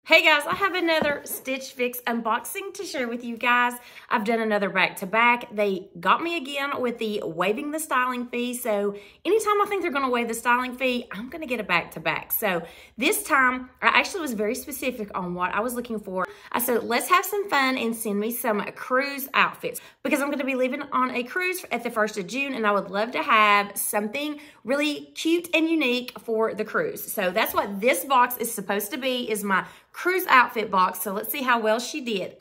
Hey guys, I have another Stitch Fix unboxing to share with you guys. I've done another back-to-back. They got me again with the waiving the styling fee. So anytime I think they're gonna waive the styling fee, I'm gonna get a back-to-back. So this time, I actually was very specific on what I was looking for. I said, let's have some fun and send me some cruise outfits because I'm gonna be leaving on a cruise at the 1st of June and I would love to have something really cute and unique for the cruise. So that's what this box is supposed to be, is my cruise outfit box. So let's see how well she did.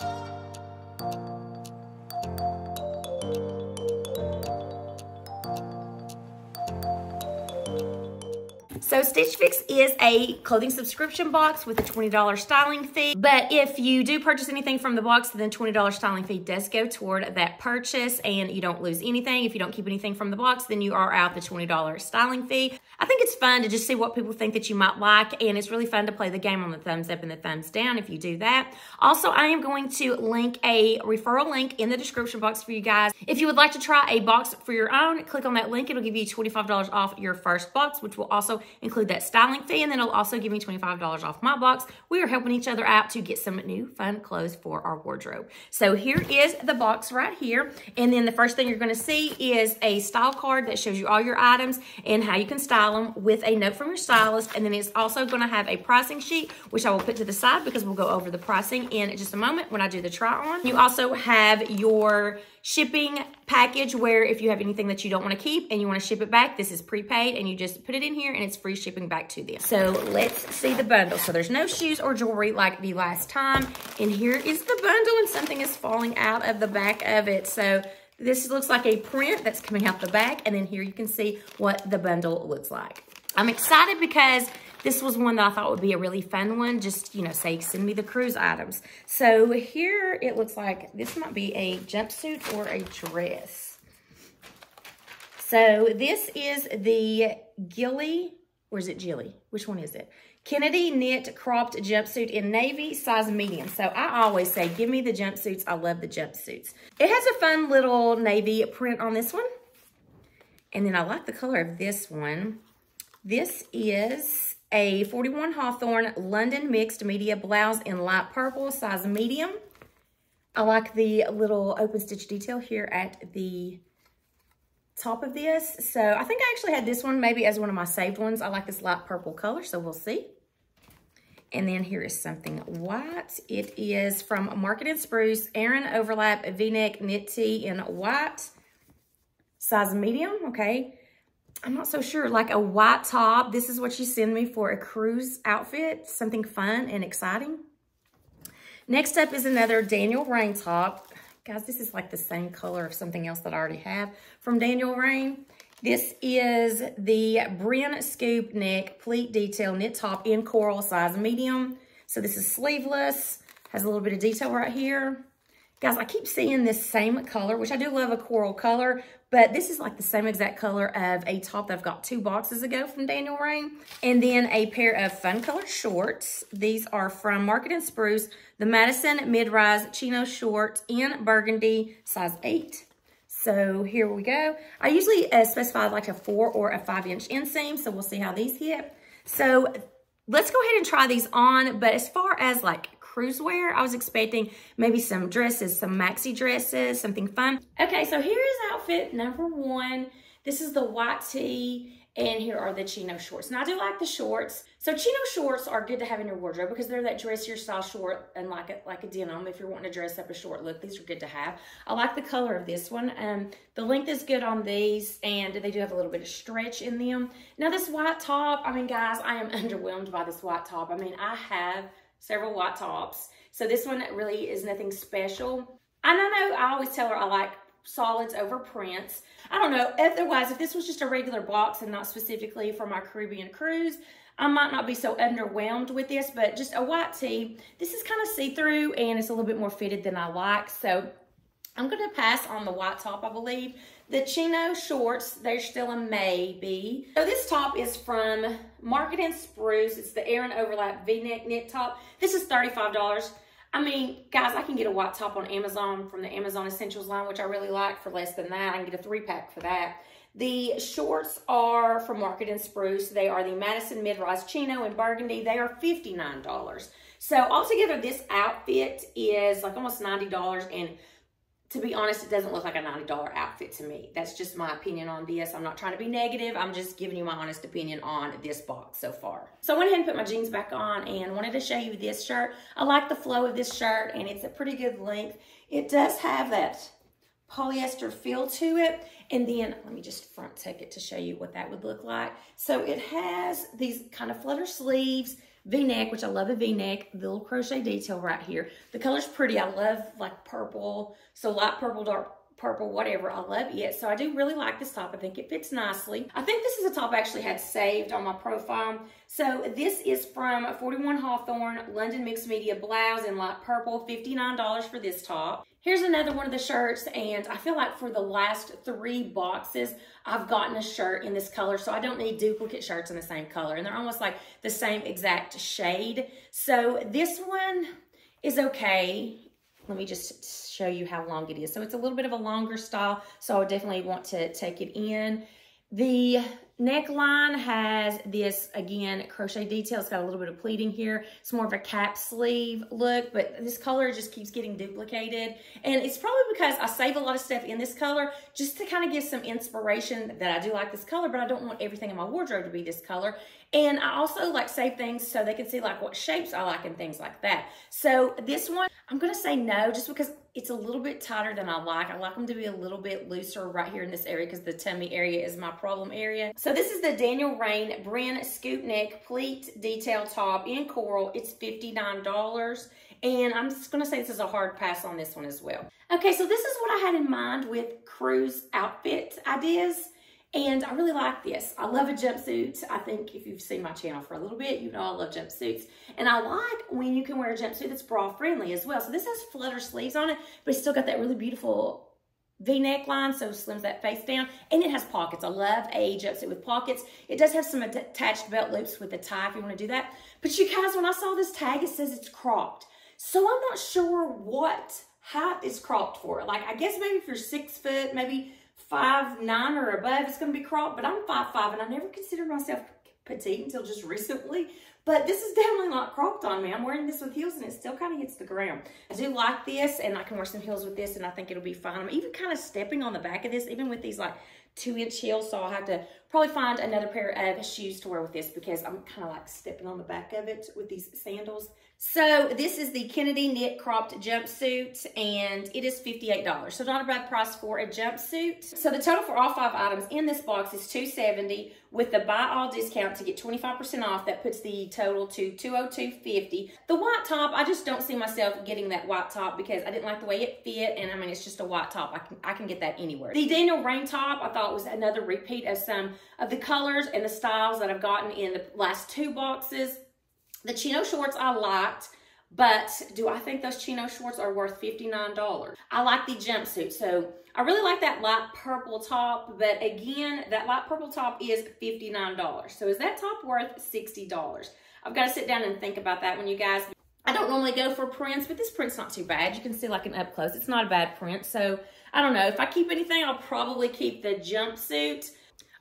So Stitch Fix is a clothing subscription box with a $20 styling fee. But if you do purchase anything from the box, then $20 styling fee does go toward that purchase and you don't lose anything. If you don't keep anything from the box, then you are out the $20 styling fee. I think it's fun to just see what people think that you might like, and it's really fun to play the game on the thumbs up and the thumbs down if you do that. Also, I am going to link a referral link in the description box for you guys. If you would like to try a box for your own, click on that link. It'll give you $25 off your first box, which will also include that styling fee, and then it'll also give me $25 off my box. We are helping each other out to get some new fun clothes for our wardrobe. So here is the box right here, and then the first thing you're going to see is a style card that shows you all your items and how you can style them with a note from your stylist, and then it's also going to have a pricing sheet, which I will put to the side because we'll go over the pricing in just a moment when I do the try on. You also have your shipping package where if you have anything that you don't want to keep and you want to ship it back, this is prepaid and you just put it in here and it's free shipping back to them. So let's see the bundle. So there's no shoes or jewelry like the last time, and here is the bundle, and something is falling out of the back of it. So this looks like a print that's coming out the back, and then here you can see what the bundle looks like. I'm excited because this was one that I thought would be a really fun one. Just, you know, say, send me the cruise items. So here it looks like this might be a jumpsuit or a dress. So this is the Gilly, or is it Jilly? Which one is it? Kennedy knit cropped jumpsuit in navy, size medium. So I always say, give me the jumpsuits. I love the jumpsuits. It has a fun little navy print on this one. And then I like the color of this one. This is a 41 Hawthorne London mixed media blouse in light purple, size medium. I like the little open stitch detail here at the top of this. So I think I actually had this one maybe as one of my saved ones. I like this light purple color, so we'll see. And then here is something white. It is from Market & Spruce, Aran overlap V-neck knit tee in white, size medium, okay. I'm not so sure, like a white top. This is what you send me for a cruise outfit, something fun and exciting. Next up is another Daniel Rain top. Guys, this is like the same color of something else that I already have from Daniel Rain. This is the Bryn Scoop neck pleat detail knit top in coral, size medium. So this is sleeveless, has a little bit of detail right here. Guys, I keep seeing this same color, which I do love a coral color, but this is like the same exact color of a top that I've got 2 boxes ago from Daniel Rain. And then a pair of fun color shorts. These are from Market & Spruce, the Madison mid-rise chino shorts in burgundy, size 8. So here we go. I usually specify like a 4 or a 5-inch inseam, so we'll see how these hit. So let's go ahead and try these on, but as far as like cruise wear, I was expecting maybe some dresses, some maxi dresses, something fun. Okay, so here is outfit number 1. This is the white tee, and here are the chino shorts. Now I do like the shorts. So chino shorts are good to have in your wardrobe because they're that dressier style short and like a denim. If you're wanting to dress up a short look, these are good to have. I like the color of this one. The length is good on these, and they do have a little bit of stretch in them. Now this white top, I mean, guys, I am underwhelmed by this white top. I mean, I have several white tops. So this one really is nothing special. I know I always tell her I like solids over prints. I don't know. Otherwise, if this was just a regular box and not specifically for my Caribbean cruise, I might not be so underwhelmed with this, but just a white tee. This is kind of see-through and it's a little bit more fitted than I like. So I'm going to pass on the white top, I believe. The chino shorts, they're still a maybe. So this top is from Market & Spruce. It's the Aran overlap V-neck knit top. This is $35. I mean, guys, I can get a white top on Amazon from the Amazon Essentials line, which I really like, for less than that. I can get a 3-pack for that. The shorts are from Market & Spruce. They are the Madison mid-rise chino in burgundy. They are $59. So altogether, this outfit is like almost $90, and to be honest, it doesn't look like a $90 outfit to me. That's just my opinion on this. I'm not trying to be negative. I'm just giving you my honest opinion on this box so far. So I went ahead and put my jeans back on and wanted to show you this shirt. I like the flow of this shirt, and it's a pretty good length. It does have that polyester feel to it. And then let me just front tuck it to show you what that would look like. So it has these kind of flutter sleeves, V-neck, which I love a V-neck, the little crochet detail right here. The color's pretty. I love like purple, so light purple, dark purple, whatever. I love it. So I do really like this top. I think it fits nicely. I think this is a top I actually had saved on my profile. So this is from 41 Hawthorne, London Mixed Media blouse in light purple, $59 for this top. Here's another one of the shirts, and I feel like for the last 3 boxes, I've gotten a shirt in this color, so I don't need duplicate shirts in the same color, and they're almost like the same exact shade. So this one is okay. Let me just show you how long it is. So it's a little bit of a longer style, so I would definitely want to take it in. The neckline has this, again, crochet detail. It's got a little bit of pleating here. It's more of a cap sleeve look, but this color just keeps getting duplicated. And it's probably because I save a lot of stuff in this color just to kind of give some inspiration that I do like this color, but I don't want everything in my wardrobe to be this color. And I also like save things so they can see like what shapes I like and things like that. So this one, I'm going to say no, just because it's a little bit tighter than I like. I like them to be a little bit looser right here in this area because the tummy area is my problem area. So this is the Daniel Rain Bren Scoop Neck Pleat Detail Top in Coral. It's $59. And I'm just going to say this is a hard pass on this one as well. Okay, so this is what I had in mind with cruise outfit ideas. And I really like this. I love a jumpsuit. I think if you've seen my channel for a little bit, you know I love jumpsuits. And I like when you can wear a jumpsuit that's bra friendly as well. So this has flutter sleeves on it, but it's still got that really beautiful V-neck line, so slims that face down. And it has pockets. I love a jumpsuit with pockets. It does have some attached belt loops with a tie if you want to do that. But you guys, when I saw this tag, it says it's cropped. So I'm not sure what height is cropped for. Like, I guess maybe if you're 6 foot, maybe 5'9" or above, it's going to be cropped, but I'm 5'5", and I never considered myself petite until just recently. But this is definitely not cropped on me. I'm wearing this with heels, and it still kind of hits the ground. I do like this, and I can wear some heels with this, and I think it'll be fine. I'm even kind of stepping on the back of this, even with these like 2-inch heels, so I'll have to probably find another pair of shoes to wear with this because I'm kind of like stepping on the back of it with these sandals. So this is the Kennedy knit cropped jumpsuit, and it is $58. So not a bad price for a jumpsuit. So the total for all 5 items in this box is $270 with the buy all discount to get 25% off. That puts the total to $202.50. The white top, I just don't see myself getting that white top because I didn't like the way it fit, and I mean, it's just a white top. I can get that anywhere. The Daniel Rain top, I thought was another repeat of some of the colors and the styles that I've gotten in the last 2 boxes. The chino shorts I liked, but do I think those chino shorts are worth $59? I like the jumpsuit, so I really like that light purple top, but again, that light purple top is $59. So is that top worth $60? I've got to sit down and think about that one, you guys. I don't normally go for prints, but this print's not too bad. You can see like an up close. It's not a bad print, so I don't know. If I keep anything, I'll probably keep the jumpsuit.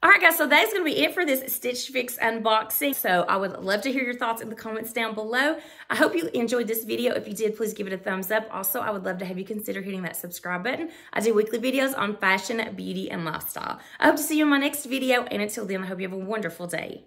All right, guys, so that's going to be it for this Stitch Fix unboxing. So I would love to hear your thoughts in the comments down below. I hope you enjoyed this video. If you did, please give it a thumbs up. Also, I would love to have you consider hitting that subscribe button. I do weekly videos on fashion, beauty, and lifestyle. I hope to see you in my next video, and until then, I hope you have a wonderful day.